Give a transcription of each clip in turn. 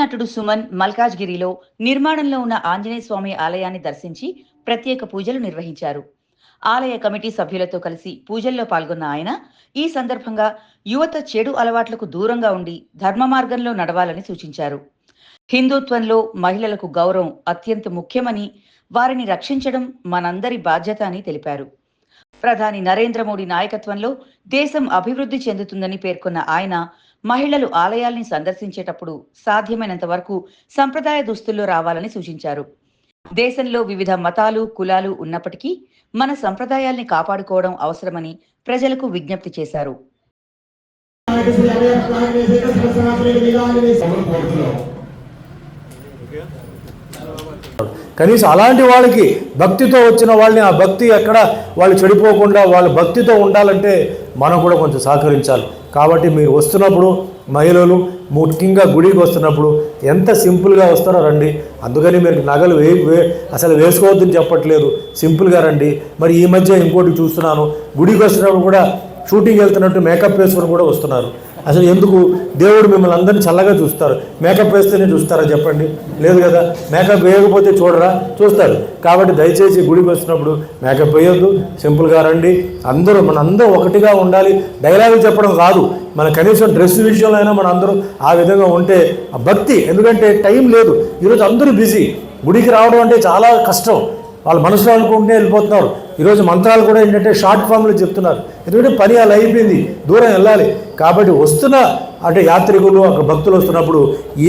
నటుడు సుమన్ మల్కాజ్గిరిలో నిర్మాణంలో ఉన్న ఆంజనేయ స్వామి ఆలయాన్ని దర్శించి ప్రత్యేక పూజలు నిర్వహించారు. ఆలయ కమిటీ సభ్యులతో కలిసి పూజల్లో పాల్గొన్న ఆయన ఈ సందర్భంగా యువత చెడు అలవాట్లకు దూరంగా ఉండి ధర్మ మార్గంలో నడవాలని సూచించారు. హిందుత్వంలో మహిళలకు గౌరవం అత్యంత ముఖ్యమని, వారిని రక్షించడం మనందరి బాధ్యత అని తెలిపారు. ప్రధాని నరేంద్ర మోడీ నాయకత్వంలో దేశం అభివృద్ధి చెందుతుందని పేర్కొన్న ఆయన మహిళలు ఆలయాల్ని సందర్శించేటప్పుడు సాధ్యమైనంత వరకు సంప్రదాయ దుస్తుల్లో రావాలని సూచించారు. దేశంలో వివిధ మతాలు, కులాలు ఉన్నప్పటికీ మన సంప్రదాయాల్ని కాపాడుకోవడం అవసరమని ప్రజలకు విజ్ఞప్తి చేశారు. కనీసం అలాంటి వాళ్ళకి భక్తితో వచ్చిన వాళ్ళని ఆ భక్తి ఎక్కడ వాళ్ళు చెడిపోకుండా వాళ్ళు భక్తితో ఉండాలంటే మనం కూడా కొంచెం సహకరించాలి. కాబట్టి మీరు వస్తున్నప్పుడు మహిళలు ముఖ్యంగా గుడికి వస్తున్నప్పుడు ఎంత సింపుల్గా వస్తారో రండి. అందుకని మీరు నగలు అసలు వేసుకోవద్దని చెప్పట్లేదు, సింపుల్గా రండి. మరి ఈ మధ్య ఇంకోటి చూస్తున్నాను, గుడికి వస్తున్నప్పుడు కూడా షూటింగ్ వెళ్తున్నట్టు మేకప్ వేసుకొని కూడా వస్తున్నారు. అసలు ఎందుకు? దేవుడు మిమ్మల్ని అందరినీ చల్లగా చూస్తారు, మేకప్ వేస్తేనే చూస్తారా చెప్పండి? లేదు కదా. మేకప్ వేయకపోతే చూడరా? చూస్తారు. కాబట్టి దయచేసి గుడికి వస్తున్నప్పుడు మేకప్ వేయొద్దు, సింపుల్గా రండి. మనందరం ఒకటిగా ఉండాలి. డైలాగులు చెప్పడం కాదు, మన కనీసం డ్రెస్ విషయంలో అయినా మన అందరూ ఆ విధంగా ఉంటే ఆ భక్తి. ఎందుకంటే టైం లేదు, ఈరోజు అందరూ బిజీ. గుడికి రావడం అంటే చాలా కష్టం. వాళ్ళు మనసులో అనుకుంటే వెళ్ళిపోతున్నారు. ఈరోజు మంత్రాలు కూడా ఏంటంటే షార్ట్ ఫామ్లో చెప్తున్నారు, ఎందుకంటే పని అలా అయిపోయింది, దూరం వెళ్ళాలి. కాబట్టి వస్తున్న అంటే యాత్రికులు అక్కడ భక్తులు వస్తున్నప్పుడు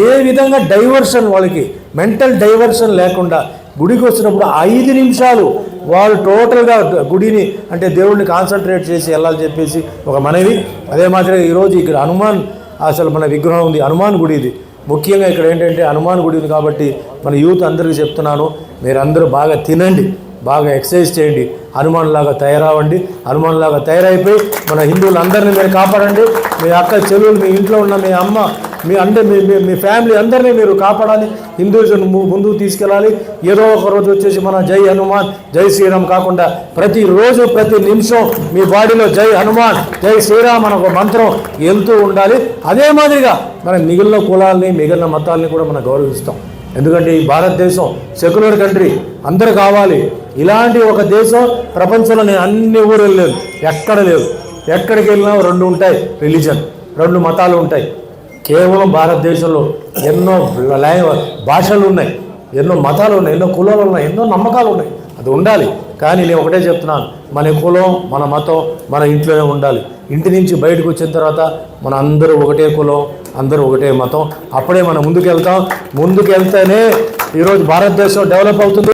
ఏ విధంగా డైవర్షన్, వాళ్ళకి మెంటల్ డైవర్షన్ లేకుండా గుడికి వచ్చినప్పుడు 5 నిమిషాలు వాళ్ళు టోటల్గా గుడిని అంటే దేవుడిని కాన్సన్ట్రేట్ చేసి వెళ్ళాలని చెప్పేసి ఒక మనవి. అదే మాదిరిగా ఈరోజు ఇక్కడ హనుమాన్ అసలు మన విగ్రహం ఉంది, హనుమాన్ గుడి ఇది. ముఖ్యంగా ఇక్కడ ఏంటంటే హనుమాన్ గుడి ఉంది కాబట్టి మన యూత్ అందరికీ చెప్తున్నాను, మీరందరూ బాగా తినండి, బాగా ఎక్సర్సైజ్ చేయండి, హనుమాన్ లాగా తయారవ్వండి. హనుమాన్ లాగా తయారైపోయి మన హిందువులందరినీ మీరు కాపాడండి. మీ అక్క చెల్లెలు, మీ ఇంట్లో ఉన్న మీ అమ్మ, మీ ఫ్యామిలీ అందరినీ మీరు కాపాడాలి. హిందూయిజం ముందుకు తీసుకెళ్ళాలి. ఏదో ఒక రోజు వచ్చేసి మన జై హనుమాన్ జై శ్రీరామ్ కాకుండా ప్రతిరోజు ప్రతి నిమిషం మీ బాడీలో జై హనుమాన్ జై శ్రీరామ్ అనే ఒక మంత్రం వెళ్తూ ఉండాలి. అదే మాదిరిగా మన మిగిలిన కులాలని మిగిలిన మతాలని కూడా మనం గౌరవిస్తాం. ఎందుకంటే ఈ భారతదేశం సెక్యులర్ కంట్రీ, అందరూ కావాలి. ఇలాంటి ఒక దేశం ప్రపంచంలో నేను అన్ని ఊరు లేదు, ఎక్కడ లేదు. ఎక్కడికి వెళ్ళినా 2 ఉంటాయి రిలీజన్, 2 మతాలు ఉంటాయి. కేవలం భారతదేశంలో ఎన్నో భాషలు ఉన్నాయి, ఎన్నో మతాలు ఉన్నాయి, ఎన్నో కులాలు ఉన్నాయి, ఎన్నో నమ్మకాలు ఉన్నాయి. అది ఉండాలి. కానీ నేను ఒకటే చెప్తున్నాను, మన కులం మన మతం మన ఇంట్లోనే ఉండాలి. ఇంటి నుంచి బయటకు వచ్చిన తర్వాత మన అందరూ ఒకటే కులం, అందరూ ఒకటే మతం. అప్పుడే మనం ముందుకెళ్తాం. ముందుకెళ్తేనే ఈరోజు భారతదేశం డెవలప్ అవుతుంది.